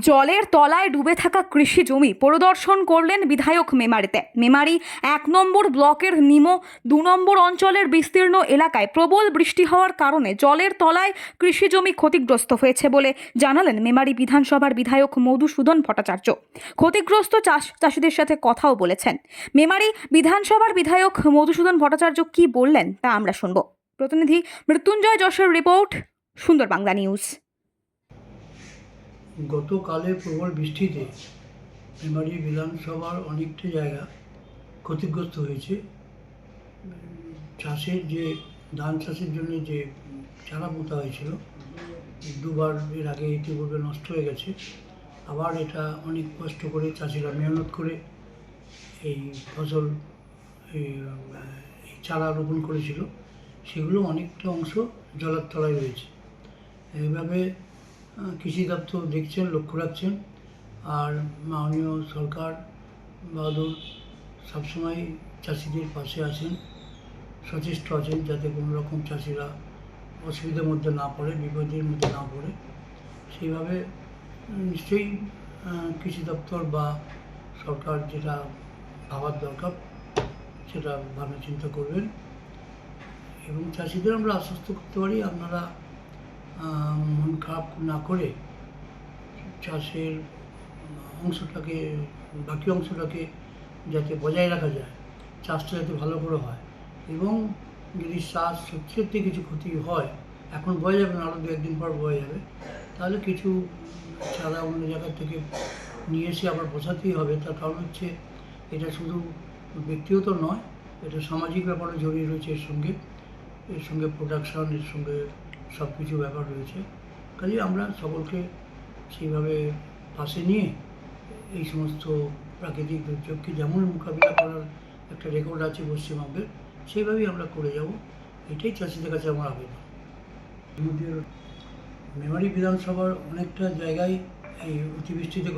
জলের তলায় ডুবে থাকা কৃষি জমি পরিদর্শন করলেন বিধায়ক মেমারিতে। মেমারি ১ নম্বর ব্লকের নিমো ২ নম্বর অঞ্চলের বিস্তীর্ণ এলাকায় প্রবল বৃষ্টি হওয়ার কারণে জলের তলায় কৃষি জমি ক্ষতিগ্রস্ত হয়েছে বলে জানালেন মেমারি বিধানসভার বিধায়ক মধুসূদন ভট্টাচার্য। ক্ষতিগ্রস্ত চাষিদের সাথে কথাও বলেছেন। মেমারি বিধানসভার বিধায়ক মধুসূদন ভট্টাচার্য কি বললেন তা আমরা শুনব। প্রতিনিধি মৃত্যুঞ্জয় যশের রিপোর্ট, সুন্দর বাংলা নিউজ। গতকালের প্রবল বৃষ্টিতে মেমারি বিধানসভার অনেকটা জায়গা ক্ষতিগ্রস্ত হয়েছে। চাষের যে ধান চাষের জন্য যে চারা পোঁতা হয়েছিল, দুবার এর আগে ইতিপূর্বে নষ্ট হয়ে গেছে। আবার এটা অনেক কষ্ট করে চাষিরা মেহনত করে এই ফসল এই চারা রোপণ করেছিল, সেগুলো অনেকটা অংশ জলের তলায় রয়েছে। এইভাবে কৃষি দপ্তর দেখছেন, লক্ষ্য রাখছেন, আর মাননীয় সরকার বাহাদুর সবসময় চাষিদের পাশে আছেন, সচেষ্ট আছেন যাতে কোনো রকম চাষিরা অসুবিধার মধ্যে না পড়ে, বিপদের মধ্যে না পড়ে। সেইভাবে নিশ্চয়ই কৃষি দপ্তর বা সরকার যেটা ভাবার দরকার সেটা ভাবনা চিন্তা করবেন এবং চাষিদের আমরা আশ্বস্ত করতে পারি, আপনারা মন খারাপ না করে চাষের অংশটাকে, বাকি অংশটাকে যাতে বজায় রাখা যায়, চাষটা যাতে ভালো করে হয়। এবং যদি চাষ সত্যি সত্যি কিছু ক্ষতি হয়, এখন বয়ে যাবে না, আরও ২-১ দিন পর বয়ে যাবে, তাহলে কিছু চারা অন্য জায়গা থেকে নিয়ে এসে আবার বসাতেই হবে। তার কারণ হচ্ছে এটা শুধু ব্যক্তিগত নয়, এটা সামাজিক ব্যাপারও জড়িয়ে রয়েছে এর সঙ্গে প্রোডাকশন, এর সঙ্গে সব কিছু ব্যাপার রয়েছে। কাজে আমরা সকলকে সেইভাবে পাশে নিয়ে এই সমস্ত প্রাকৃতিক দুর্যোগকে যেমন মোকাবিলা করার একটা রেকর্ড আছে পশ্চিমবঙ্গের, সেইভাবেই আমরা করে যাব, এটাই চাষিদের কাছে আমার আবেদন। আমাদের মেমারি বিধানসভার অনেকটা জায়গায় এই অতিবৃষ্টিতে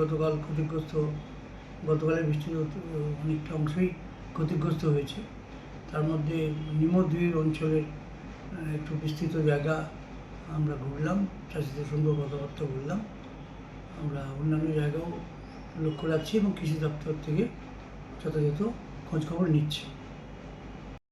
গতকালের বৃষ্টিতে অনেকটা অংশই ক্ষতিগ্রস্ত হয়েছে। তার মধ্যে নিমো ২ অঞ্চলের একটু বিস্তৃত জায়গা আমরা ঘুরলাম, চাষিদের সঙ্গে কথাবার্তা বললাম। আমরা অন্যান্য জায়গাও লক্ষ্য রাখছি এবং কৃষি দপ্তর থেকে যথাযথ খোঁজখবর নিচ্ছি।